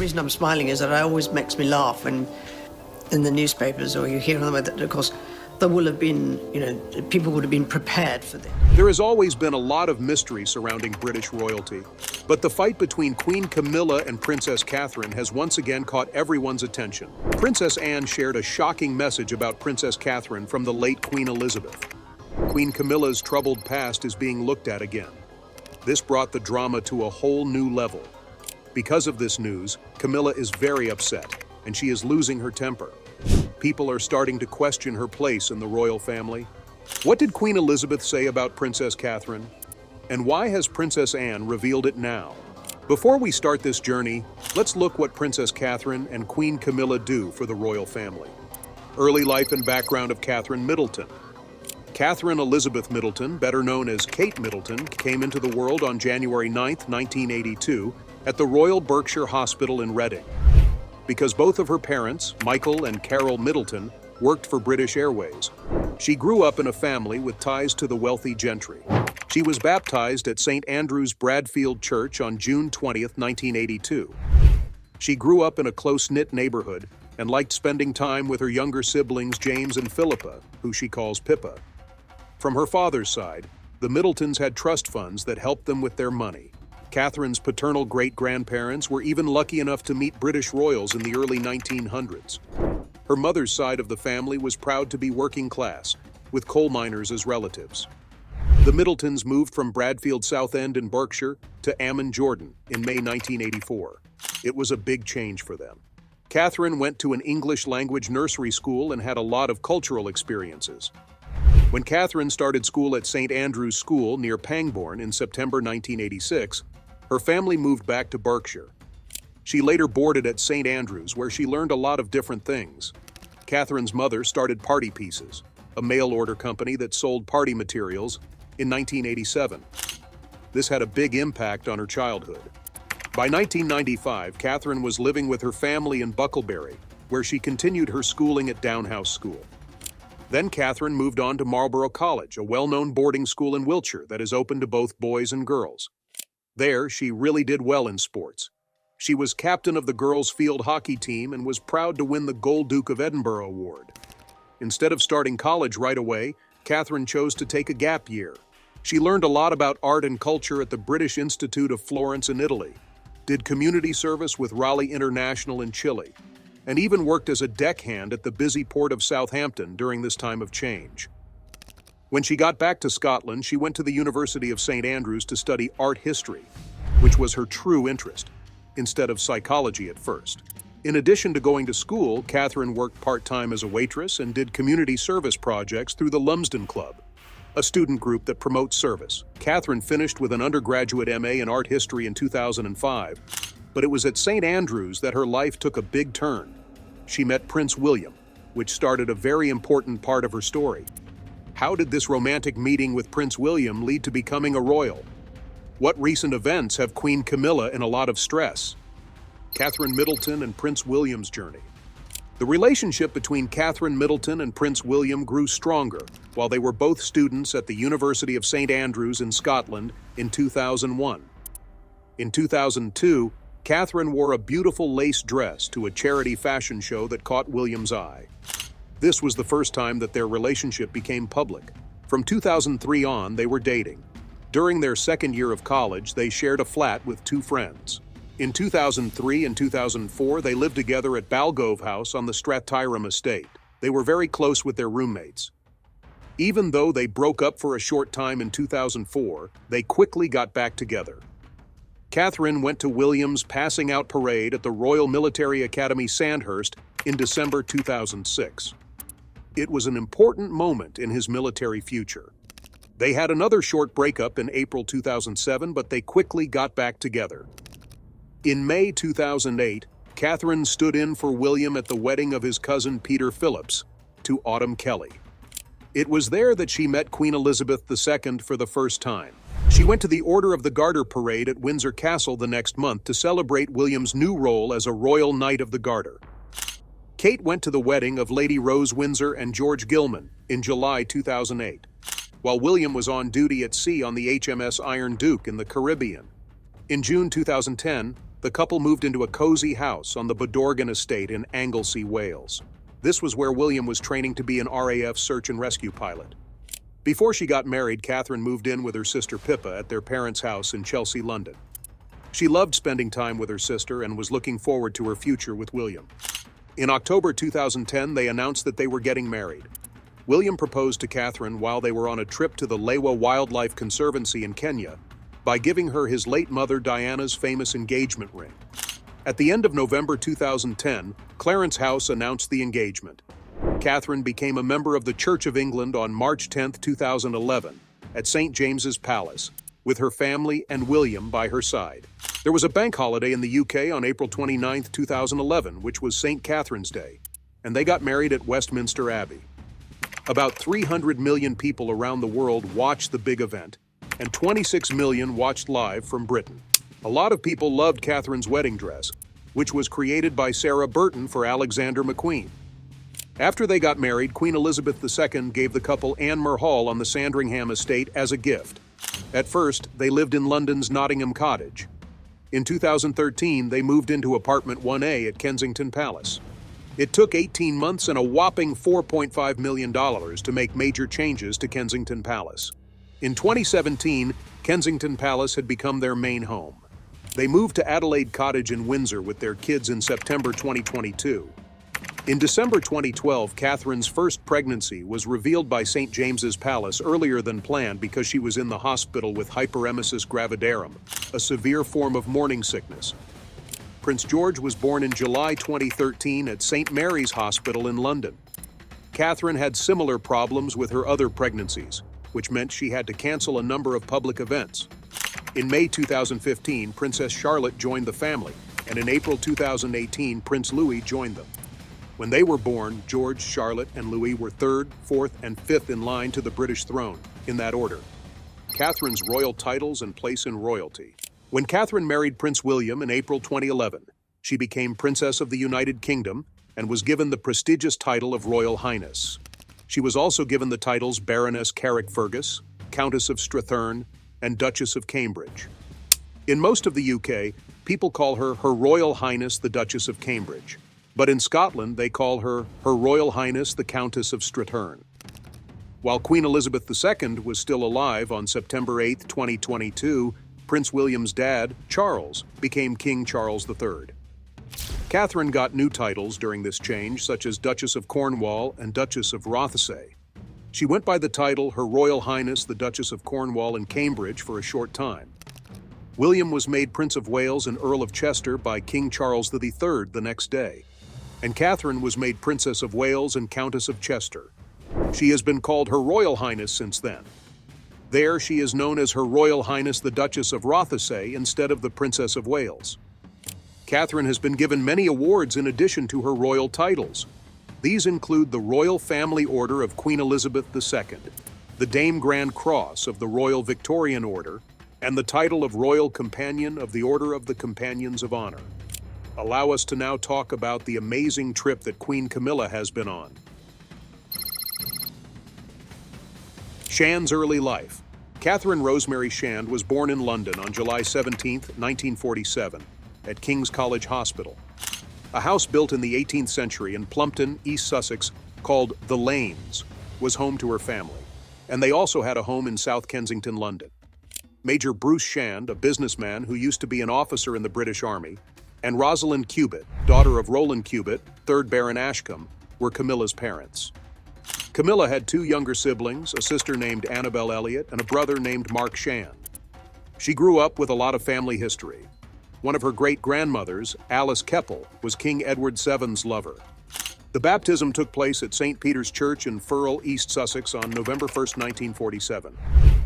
reason I'm smiling is that it always makes me laugh when in the newspapers or you hear on them that, of course, there will have been, people would have been prepared for this. There has always been a lot of mystery surrounding British royalty, but the fight between Queen Camilla and Princess Catherine has once again caught everyone's attention. Princess Anne shared a shocking message about Princess Catherine from the late Queen Elizabeth. Queen Camilla's troubled past is being looked at again. This brought the drama to a whole new level. Because of this news, Camilla is very upset, and she is losing her temper. People are starting to question her place in the royal family. What did Queen Elizabeth say about Princess Catherine? And why has Princess Anne revealed it now? Before we start this journey, let's look what Princess Catherine and Queen Camilla do for the royal family. Early life and background of Katherine Middleton. Katherine Elizabeth Middleton, better known as Kate Middleton, came into the world on January 9, 1982, at the Royal Berkshire Hospital in Reading. Because both of her parents, Michael and Carol Middleton, worked for British Airways, she grew up in a family with ties to the wealthy gentry. She was baptized at St. Andrew's Bradfield Church on June 20, 1982. She grew up in a close-knit neighborhood and liked spending time with her younger siblings James and Philippa, who she calls Pippa. From her father's side, the Middletons had trust funds that helped them with their money. Catherine's paternal great-grandparents were even lucky enough to meet British royals in the early 1900s. Her mother's side of the family was proud to be working class, with coal miners as relatives. The Middletons moved from Bradfield Southend in Berkshire to Amman, Jordan, in May 1984. It was a big change for them. Katherine went to an English-language nursery school and had a lot of cultural experiences. When Katherine started school at St. Andrew's School near Pangbourne in September 1986, her family moved back to Berkshire. She later boarded at St. Andrews, where she learned a lot of different things. Katherine's mother started Party Pieces, a mail-order company that sold party materials, in 1987. This had a big impact on her childhood. By 1995, Katherine was living with her family in Bucklebury, where she continued her schooling at Downhouse School. Then Katherine moved on to Marlborough College, a well-known boarding school in Wiltshire that is open to both boys and girls. There, she really did well in sports. She was captain of the girls' field hockey team and was proud to win the Gold Duke of Edinburgh Award. Instead of starting college right away, Katherine chose to take a gap year. She learned a lot about art and culture at the British Institute of Florence in Italy, did community service with Raleigh International in Chile, and even worked as a deckhand at the busy port of Southampton during this time of change. When she got back to Scotland, she went to the University of St. Andrews to study art history, which was her true interest, instead of psychology at first. In addition to going to school, Katherine worked part-time as a waitress and did community service projects through the Lumsden Club, a student group that promotes service. Katherine finished with an undergraduate MA in art history in 2005, but it was at St. Andrews that her life took a big turn. She met Prince William, which started a very important part of her story. How did this romantic meeting with Prince William lead to becoming a royal? What recent events have Queen Camilla in a lot of stress? Katherine Middleton and Prince William's journey. The relationship between Katherine Middleton and Prince William grew stronger while they were both students at the University of St. Andrews in Scotland in 2001. In 2002, Katherine wore a beautiful lace dress to a charity fashion show that caught William's eye. This was the first time that their relationship became public. From 2003 on, they were dating. During their second year of college, they shared a flat with two friends. In 2003 and 2004, they lived together at Balgove House on the Strattyram estate. They were very close with their roommates. Even though they broke up for a short time in 2004, they quickly got back together. Katherine went to William's passing out parade at the Royal Military Academy Sandhurst in December 2006. It was an important moment in his military future. They had another short breakup in April 2007, but they quickly got back together. In May 2008, Katherine stood in for William at the wedding of his cousin Peter Phillips to Autumn Kelly. It was there that she met Queen Elizabeth II for the first time. She went to the Order of the Garter parade at Windsor Castle the next month to celebrate William's new role as a Royal Knight of the Garter. Kate went to the wedding of Lady Rose Windsor and George Gilman in July 2008, while William was on duty at sea on the HMS Iron Duke in the Caribbean. In June 2010, the couple moved into a cozy house on the Bodorgan estate in Anglesey, Wales. This was where William was training to be an RAF search and rescue pilot. Before she got married, Katherine moved in with her sister Pippa at their parents' house in Chelsea, London. She loved spending time with her sister and was looking forward to her future with William. In October 2010, they announced that they were getting married. William proposed to Katherine while they were on a trip to the Lewa Wildlife Conservancy in Kenya by giving her his late mother Diana's famous engagement ring. At the end of November 2010, Clarence House announced the engagement. Katherine became a member of the Church of England on March 10, 2011, at St. James's Palace, with her family and William by her side. There was a bank holiday in the UK on April 29, 2011, which was St. Catherine's Day, and they got married at Westminster Abbey. About 300 million people around the world watched the big event, and 26 million watched live from Britain. A lot of people loved Katherine's wedding dress, which was created by Sarah Burton for Alexander McQueen. After they got married, Queen Elizabeth II gave the couple Anne Hall on the Sandringham estate as a gift. At first, they lived in London's Nottingham Cottage. In 2013, they moved into apartment 1A at Kensington Palace. It took 18 months and a whopping $4.5 million to make major changes to Kensington Palace. In 2017, Kensington Palace had become their main home. They moved to Adelaide Cottage in Windsor with their kids in September 2022. In December 2012, Katherine's first pregnancy was revealed by St. James's Palace earlier than planned because she was in the hospital with hyperemesis gravidarum, a severe form of morning sickness. Prince George was born in July 2013 at St. Mary's Hospital in London. Katherine had similar problems with her other pregnancies, which meant she had to cancel a number of public events. In May 2015, Princess Charlotte joined the family, and in April 2018, Prince Louis joined them. When they were born, George, Charlotte, and Louis were third, fourth, and fifth in line to the British throne, in that order. Katherine's royal titles and place in royalty. When Katherine married Prince William in April 2011, she became Princess of the United Kingdom and was given the prestigious title of Royal Highness. She was also given the titles Baroness Carrickfergus, Countess of Strathearn, and Duchess of Cambridge. In most of the UK, people call her Her Royal Highness the Duchess of Cambridge, but in Scotland they call her Her Royal Highness the Countess of Strathearn. While Queen Elizabeth II was still alive on September 8, 2022, Prince William's dad, Charles, became King Charles III. Katherine got new titles during this change, such as Duchess of Cornwall and Duchess of Rothesay. She went by the title Her Royal Highness the Duchess of Cornwall and Cambridge for a short time. William was made Prince of Wales and Earl of Chester by King Charles III the next day, and Katherine was made Princess of Wales and Countess of Chester. She has been called Her Royal Highness since then. There, she is known as Her Royal Highness the Duchess of Rothesay instead of the Princess of Wales. Katherine has been given many awards in addition to her royal titles. These include the Royal Family Order of Queen Elizabeth II, the Dame Grand Cross of the Royal Victorian Order, and the title of Royal Companion of the Order of the Companions of Honor. Allow us to now talk about the amazing trip that Queen Camilla has been on. Shand's early life. Catherine Rosemary Shand was born in London on July 17, 1947, at King's College Hospital. A house built in the 18th century in Plumpton, East Sussex, called The Lanes, was home to her family, and they also had a home in South Kensington, London. Major Bruce Shand, a businessman who used to be an officer in the British Army, and Rosalind Cubitt, daughter of Roland Cubitt, 3rd Baron Ashcombe, were Camilla's parents. Camilla had two younger siblings, a sister named Annabel Elliot and a brother named Mark Shand. She grew up with a lot of family history. One of her great-grandmothers, Alice Keppel, was King Edward VII's lover. The baptism took place at St. Peter's Church in Firle, East Sussex on November 1, 1947.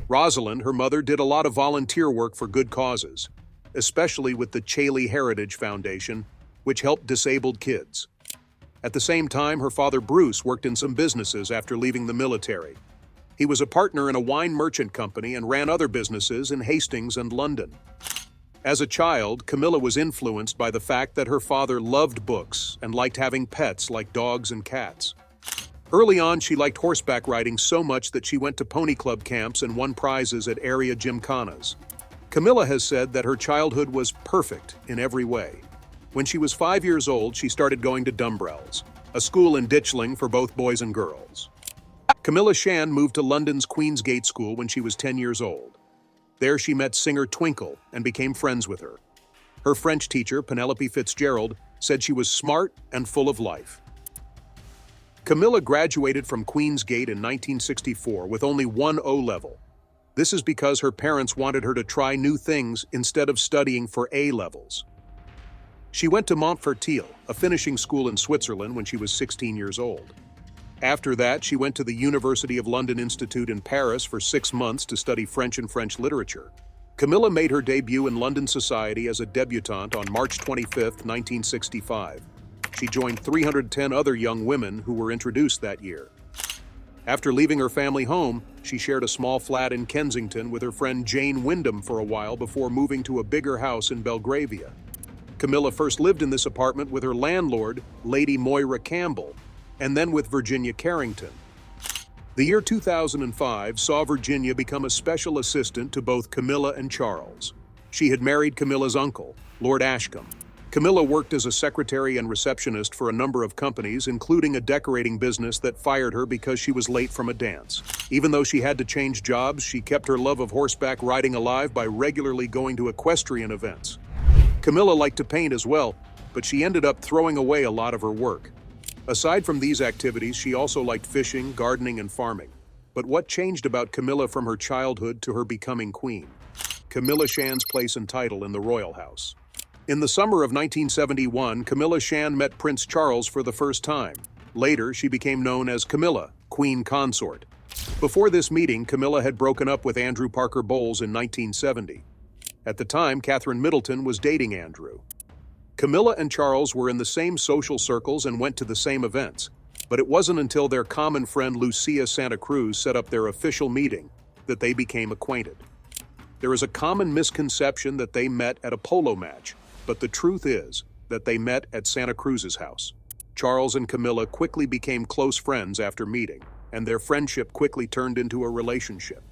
Rosalind, her mother, did a lot of volunteer work for good causes, especially with the Chailey Heritage Foundation, which helped disabled kids. At the same time, her father Bruce worked in some businesses after leaving the military. He was a partner in a wine merchant company and ran other businesses in Hastings and London. As a child, Camilla was influenced by the fact that her father loved books and liked having pets like dogs and cats. Early on, she liked horseback riding so much that she went to pony club camps and won prizes at area gymkhanas. Camilla has said that her childhood was perfect in every way. When she was 5 years old, she started going to Dumbrells, a school in Ditchling for both boys and girls. Camilla Shan moved to London's Queensgate School when she was 10 years old. There she met singer Twinkle and became friends with her. Her French teacher, Penelope Fitzgerald, said she was smart and full of life. Camilla graduated from Queensgate in 1964 with only one O-level. This is because her parents wanted her to try new things instead of studying for A-levels. She went to Montfertil, a finishing school in Switzerland, when she was 16 years old. After that, she went to the University of London Institute in Paris for 6 months to study French and French literature. Camilla made her debut in London society as a debutante on March 25, 1965. She joined 310 other young women who were introduced that year. After leaving her family home, she shared a small flat in Kensington with her friend Jane Wyndham for a while before moving to a bigger house in Belgravia. Camilla first lived in this apartment with her landlord, Lady Moira Campbell, and then with Virginia Carrington. The year 2005 saw Virginia become a special assistant to both Camilla and Charles. She had married Camilla's uncle, Lord Ashcombe. Camilla worked as a secretary and receptionist for a number of companies, including a decorating business that fired her because she was late from a dance. Even though she had to change jobs, she kept her love of horseback riding alive by regularly going to equestrian events. Camilla liked to paint as well, but she ended up throwing away a lot of her work. Aside from these activities, she also liked fishing, gardening, and farming. But what changed about Camilla from her childhood to her becoming queen? Camilla Shan's place and title in the royal house. In the summer of 1971, Camilla Shan met Prince Charles for the first time. Later, she became known as Camilla, Queen Consort. Before this meeting, Camilla had broken up with Andrew Parker Bowles in 1970. At the time, Katherine Middleton was dating Andrew. Camilla and Charles were in the same social circles and went to the same events, but it wasn't until their common friend Lucia Santa Cruz set up their official meeting that they became acquainted. There is a common misconception that they met at a polo match, but the truth is that they met at Santa Cruz's house. Charles and Camilla quickly became close friends after meeting, and their friendship quickly turned into a relationship.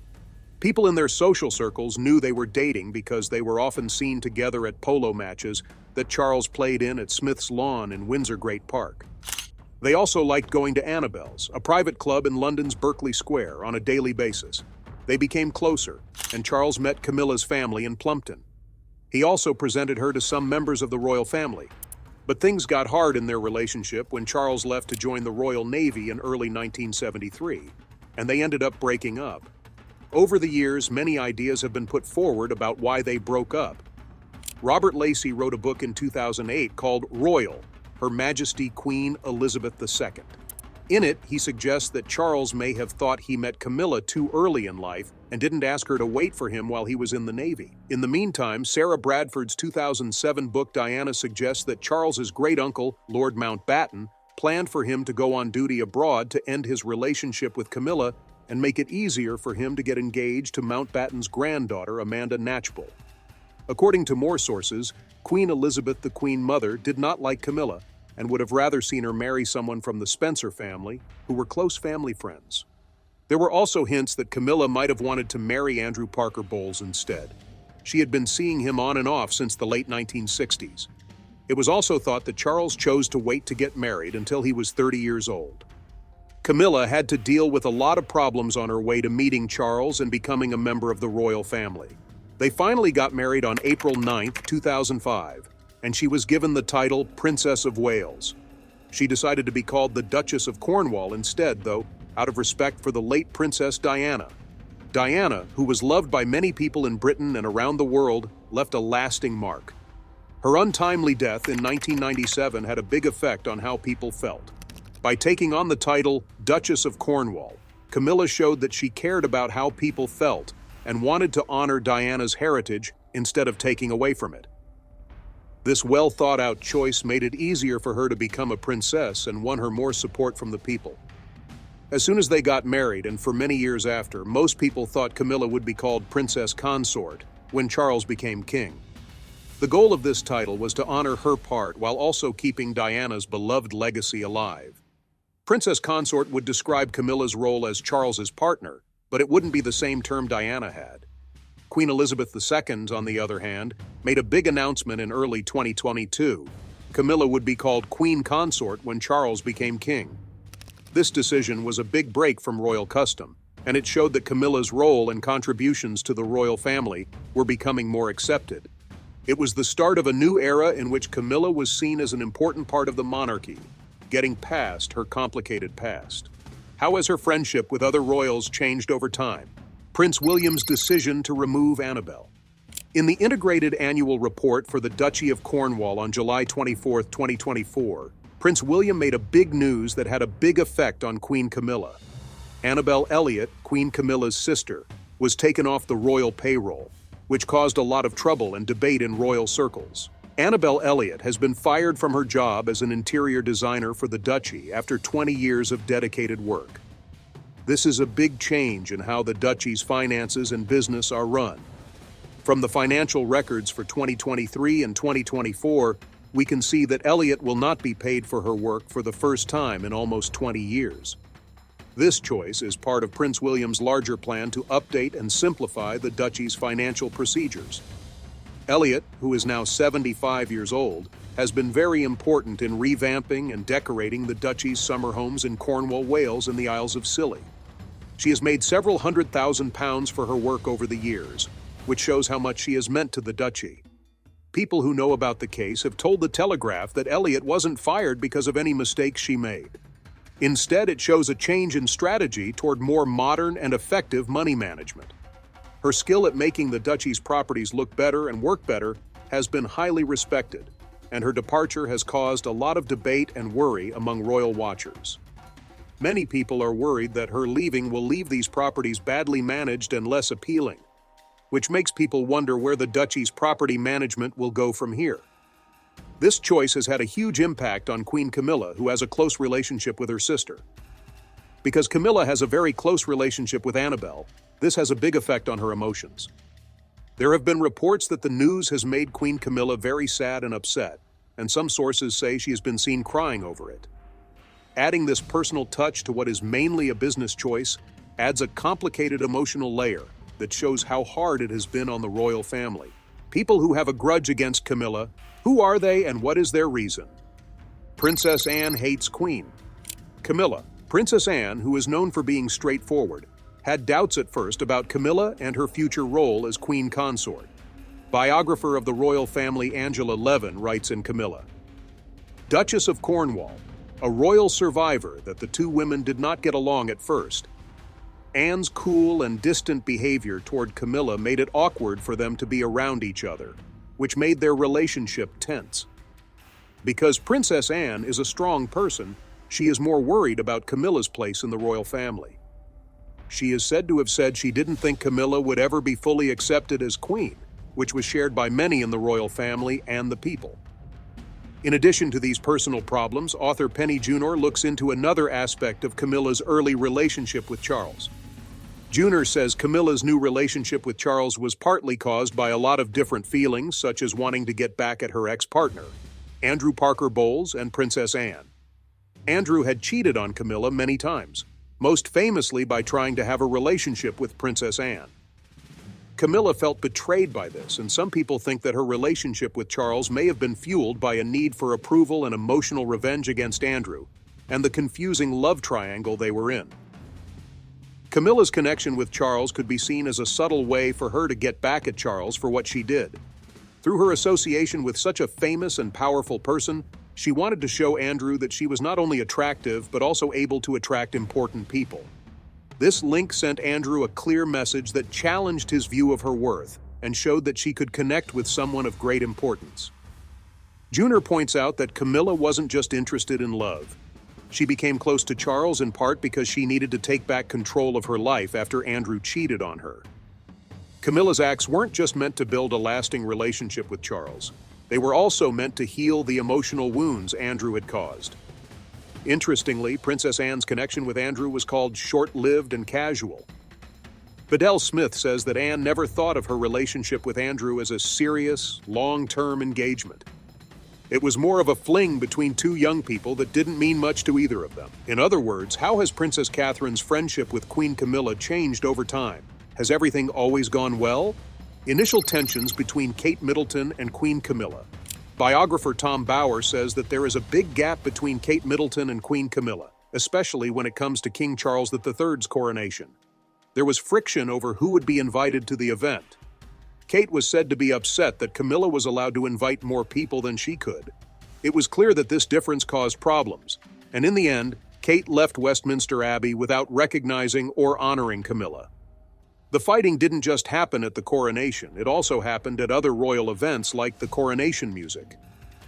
People in their social circles knew they were dating because they were often seen together at polo matches that Charles played in at Smith's Lawn in Windsor Great Park. They also liked going to Annabelle's, a private club in London's Berkeley Square, on a daily basis. They became closer, and Charles met Camilla's family in Plumpton. He also presented her to some members of the royal family. But things got hard in their relationship when Charles left to join the Royal Navy in early 1973, and they ended up breaking up. Over the years, many ideas have been put forward about why they broke up. Robert Lacey wrote a book in 2008 called Royal, Her Majesty Queen Elizabeth II. In it, he suggests that Charles may have thought he met Camilla too early in life and didn't ask her to wait for him while he was in the Navy. In the meantime, Sarah Bradford's 2007 book Diana suggests that Charles's great-uncle, Lord Mountbatten, planned for him to go on duty abroad to end his relationship with Camilla and make it easier for him to get engaged to Mountbatten's granddaughter, Amanda Knatchbull. According to more sources, Queen Elizabeth, the Queen Mother, did not like Camilla and would have rather seen her marry someone from the Spencer family, who were close family friends. There were also hints that Camilla might have wanted to marry Andrew Parker Bowles instead. She had been seeing him on and off since the late 1960s. It was also thought that Charles chose to wait to get married until he was 30 years old. Camilla had to deal with a lot of problems on her way to meeting Charles and becoming a member of the royal family. They finally got married on April 9, 2005, and she was given the title Princess of Wales. She decided to be called the Duchess of Cornwall instead, though, out of respect for the late Princess Diana. Diana, who was loved by many people in Britain and around the world, left a lasting mark. Her untimely death in 1997 had a big effect on how people felt. By taking on the title Duchess of Cornwall, Camilla showed that she cared about how people felt and wanted to honor Diana's heritage instead of taking away from it. This well-thought-out choice made it easier for her to become a princess and won her more support from the people. As soon as they got married, and for many years after, most people thought Camilla would be called Princess Consort when Charles became king. The goal of this title was to honor her part while also keeping Diana's beloved legacy alive. Princess Consort would describe Camilla's role as Charles's partner, but it wouldn't be the same term Diana had. Queen Elizabeth II, on the other hand, made a big announcement in early 2022. Camilla would be called Queen Consort when Charles became king. This decision was a big break from royal custom, and it showed that Camilla's role and contributions to the royal family were becoming more accepted. It was the start of a new era in which Camilla was seen as an important part of the monarchy, getting past her complicated past. How has her friendship with other royals changed over time? Prince William's decision to remove Annabelle. In the integrated annual report for the Duchy of Cornwall on July 24, 2024, Prince William made a big news that had a big effect on Queen Camilla. Annabelle Elliot, Queen Camilla's sister, was taken off the royal payroll, which caused a lot of trouble and debate in royal circles. Annabelle Elliot has been fired from her job as an interior designer for the Duchy after 20 years of dedicated work. This is a big change in how the Duchy's finances and business are run. From the financial records for 2023 and 2024, we can see that Elliot will not be paid for her work for the first time in almost 20 years. This choice is part of Prince William's larger plan to update and simplify the Duchy's financial procedures. Elliot, who is now 75 years old, has been very important in revamping and decorating the Duchy's summer homes in Cornwall, Wales, and the Isles of Scilly. She has made several £100,000 for her work over the years, which shows how much she has meant to the Duchy. People who know about the case have told the Telegraph that Elliot wasn't fired because of any mistakes she made. Instead, it shows a change in strategy toward more modern and effective money management. Her skill at making the Duchy's properties look better and work better has been highly respected, and her departure has caused a lot of debate and worry among royal watchers. Many people are worried that her leaving will leave these properties badly managed and less appealing, which makes people wonder where the Duchy's property management will go from here. This choice has had a huge impact on Queen Camilla, who has a close relationship with her sister. Because Camilla has a very close relationship with Annabelle, this has a big effect on her emotions. There have been reports that the news has made Queen Camilla very sad and upset, and some sources say she has been seen crying over it. Adding this personal touch to what is mainly a business choice adds a complicated emotional layer that shows how hard it has been on the royal family. People who have a grudge against Camilla, who are they and what is their reason? Princess Anne hates Queen. Camilla, Princess Anne, who is known for being straightforward, had doubts at first about Camilla and her future role as Queen Consort. Biographer of the royal family Angela Levin writes in Camilla, Duchess of Cornwall, a royal survivor that the two women did not get along at first. Anne's cool and distant behavior toward Camilla made it awkward for them to be around each other, which made their relationship tense. Because Princess Anne is a strong person, she is more worried about Camilla's place in the royal family. She is said to have said she didn't think Camilla would ever be fully accepted as queen, which was shared by many in the royal family and the people. In addition to these personal problems, author Penny Junor looks into another aspect of Camilla's early relationship with Charles. Junor says Camilla's new relationship with Charles was partly caused by a lot of different feelings, such as wanting to get back at her ex-partner, Andrew Parker Bowles and Princess Anne. Andrew had cheated on Camilla many times, most famously by trying to have a relationship with Princess Anne. Camilla felt betrayed by this, and some people think that her relationship with Charles may have been fueled by a need for approval and emotional revenge against Andrew, and the confusing love triangle they were in. Camilla's connection with Charles could be seen as a subtle way for her to get back at Charles for what she did. Through her association with such a famous and powerful person, she wanted to show Andrew that she was not only attractive but also able to attract important people. This link sent Andrew a clear message that challenged his view of her worth and showed that she could connect with someone of great importance. Junor points out that Camilla wasn't just interested in love. She became close to Charles in part because she needed to take back control of her life after Andrew cheated on her. Camilla's acts weren't just meant to build a lasting relationship with Charles. They were also meant to heal the emotional wounds Andrew had caused. Interestingly, Princess Anne's connection with Andrew was called short-lived and casual. Bedell Smith says that Anne never thought of her relationship with Andrew as a serious, long-term engagement. It was more of a fling between two young people that didn't mean much to either of them. In other words, how has Princess Catherine's friendship with Queen Camilla changed over time? Has everything always gone well? Initial tensions between Kate Middleton and Queen Camilla. Biographer Tom Bower says that there is a big gap between Kate Middleton and Queen Camilla, especially when it comes to King Charles III's coronation. There was friction over who would be invited to the event. Kate was said to be upset that Camilla was allowed to invite more people than she could. It was clear that this difference caused problems, and in the end, Kate left Westminster Abbey without recognizing or honoring Camilla. The fighting didn't just happen at the coronation, it also happened at other royal events like the coronation music.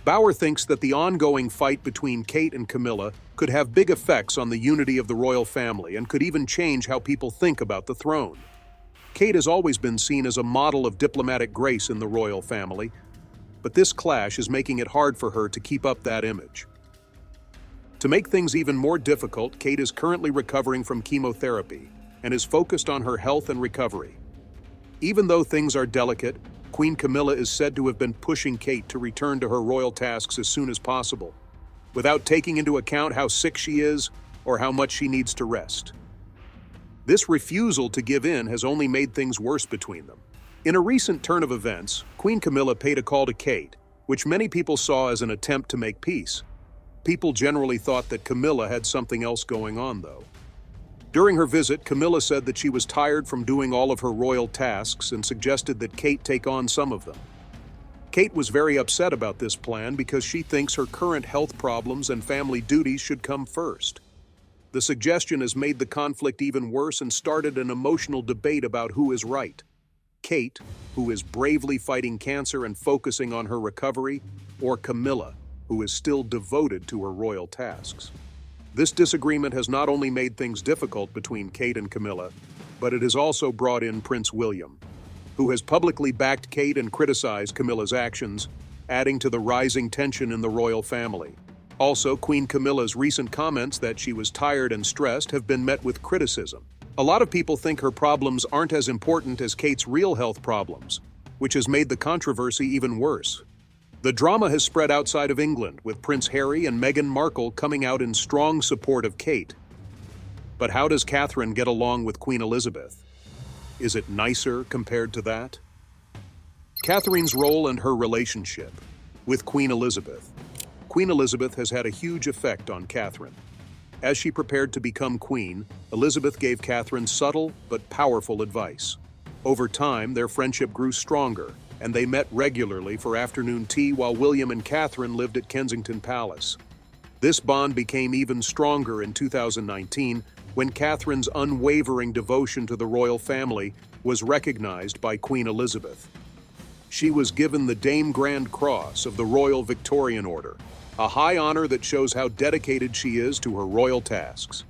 Bower thinks that the ongoing fight between Kate and Camilla could have big effects on the unity of the royal family and could even change how people think about the throne. Kate has always been seen as a model of diplomatic grace in the royal family, but this clash is making it hard for her to keep up that image. To make things even more difficult, Kate is currently recovering from chemotherapy and is focused on her health and recovery. Even though things are delicate, Queen Camilla is said to have been pushing Kate to return to her royal tasks as soon as possible, without taking into account how sick she is or how much she needs to rest. This refusal to give in has only made things worse between them. In a recent turn of events, Queen Camilla paid a call to Kate, which many people saw as an attempt to make peace. People generally thought that Camilla had something else going on, though. During her visit, Camilla said that she was tired from doing all of her royal tasks and suggested that Kate take on some of them. Kate was very upset about this plan because she thinks her current health problems and family duties should come first. The suggestion has made the conflict even worse and started an emotional debate about who is right. Kate, who is bravely fighting cancer and focusing on her recovery, or Camilla, who is still devoted to her royal tasks. This disagreement has not only made things difficult between Kate and Camilla, but it has also brought in Prince William, who has publicly backed Kate and criticized Camilla's actions, adding to the rising tension in the royal family. Also, Queen Camilla's recent comments that she was tired and stressed have been met with criticism. A lot of people think her problems aren't as important as Kate's real health problems, which has made the controversy even worse. The drama has spread outside of England, with Prince Harry and Meghan Markle coming out in strong support of Kate. But how does Katherine get along with Queen Elizabeth? Is it nicer compared to that? Katherine's role and her relationship with Queen Elizabeth. Queen Elizabeth has had a huge effect on Katherine. As she prepared to become queen, Elizabeth gave Katherine subtle but powerful advice. Over time, their friendship grew stronger, and they met regularly for afternoon tea while William and Katherine lived at Kensington Palace. This bond became even stronger in 2019 when Katherine's unwavering devotion to the royal family was recognized by Queen Elizabeth. She was given the Dame Grand Cross of the Royal Victorian Order, a high honor that shows how dedicated she is to her royal tasks.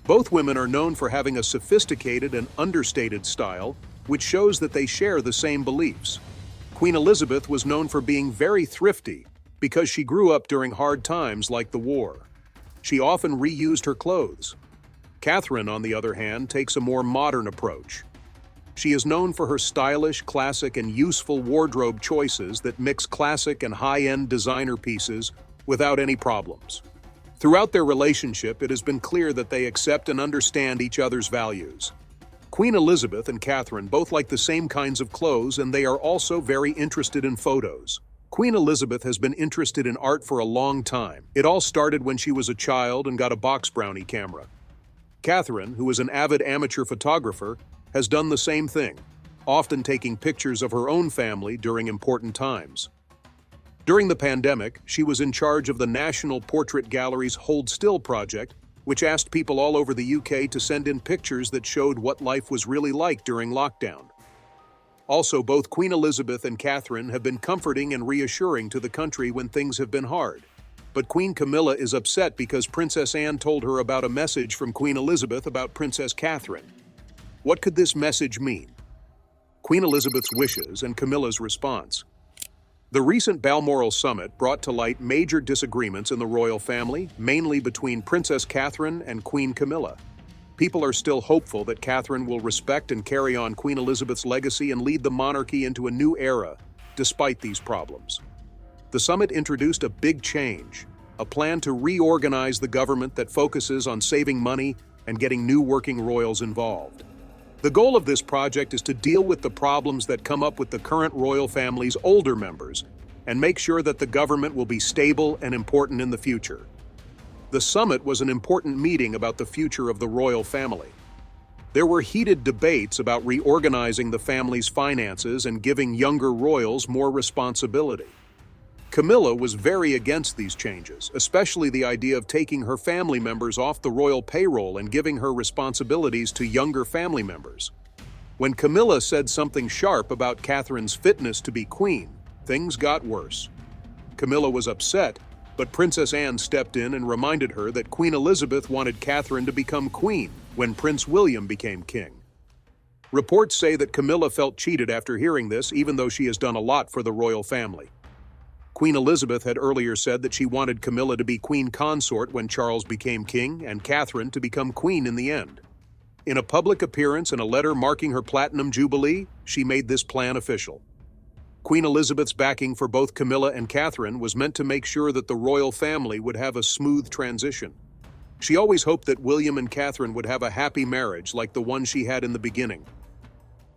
Both women are known for having a sophisticated and understated style, which shows that they share the same beliefs. Queen Elizabeth was known for being very thrifty because she grew up during hard times like the war. She often reused her clothes. Katherine, on the other hand, takes a more modern approach. She is known for her stylish, classic, and useful wardrobe choices that mix classic and high-end designer pieces without any problems. Throughout their relationship, it has been clear that they accept and understand each other's values. Queen Elizabeth and Katherine both like the same kinds of clothes, and they are also very interested in photos. Queen Elizabeth has been interested in art for a long time. It all started when she was a child and got a box brownie camera. Katherine, who is an avid amateur photographer, has done the same thing, often taking pictures of her own family during important times. During the pandemic, she was in charge of the National Portrait Gallery's Hold Still project, which asked people all over the UK to send in pictures that showed what life was really like during lockdown. Also, both Queen Elizabeth and Katherine have been comforting and reassuring to the country when things have been hard. But Queen Camilla is upset because Princess Anne told her about a message from Queen Elizabeth about Princess Katherine. What could this message mean? Queen Elizabeth's wishes and Camilla's response. The recent Balmoral summit brought to light major disagreements in the royal family, mainly between Princess Katherine and Queen Camilla. People are still hopeful that Katherine will respect and carry on Queen Elizabeth's legacy and lead the monarchy into a new era, despite these problems. The summit introduced a big change, a plan to reorganize the government that focuses on saving money and getting new working royals involved. The goal of this project is to deal with the problems that come up with the current royal family's older members and make sure that the government will be stable and important in the future. The summit was an important meeting about the future of the royal family. There were heated debates about reorganizing the family's finances and giving younger royals more responsibility. Camilla was very against these changes, especially the idea of taking her family members off the royal payroll and giving her responsibilities to younger family members. When Camilla said something sharp about Katherine's fitness to be queen, things got worse. Camilla was upset, but Princess Anne stepped in and reminded her that Queen Elizabeth wanted Katherine to become queen when Prince William became king. Reports say that Camilla felt cheated after hearing this, even though she has done a lot for the royal family. Queen Elizabeth had earlier said that she wanted Camilla to be queen consort when Charles became king and Katherine to become queen in the end. In a public appearance and a letter marking her platinum jubilee, she made this plan official. Queen Elizabeth's backing for both Camilla and Katherine was meant to make sure that the royal family would have a smooth transition. She always hoped that William and Katherine would have a happy marriage like the one she had in the beginning.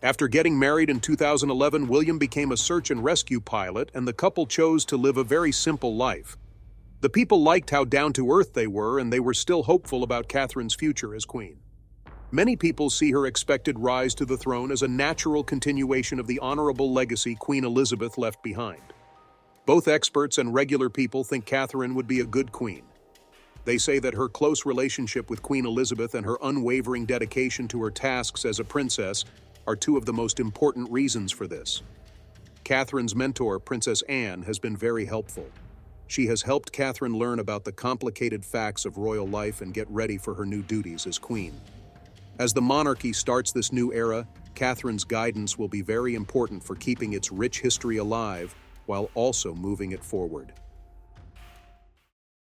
After getting married in 2011, William became a search and rescue pilot, and the couple chose to live a very simple life. The people liked how down-to-earth they were, and they were still hopeful about Katherine's future as queen. Many people see her expected rise to the throne as a natural continuation of the honorable legacy Queen Elizabeth left behind. Both experts and regular people think Katherine would be a good queen. They say that her close relationship with Queen Elizabeth and her unwavering dedication to her tasks as a princess are two of the most important reasons for this. Katherine's mentor, Princess Anne, has been very helpful. She has helped Katherine learn about the complicated facts of royal life and get ready for her new duties as queen. As the monarchy starts this new era, Katherine's guidance will be very important for keeping its rich history alive while also moving it forward.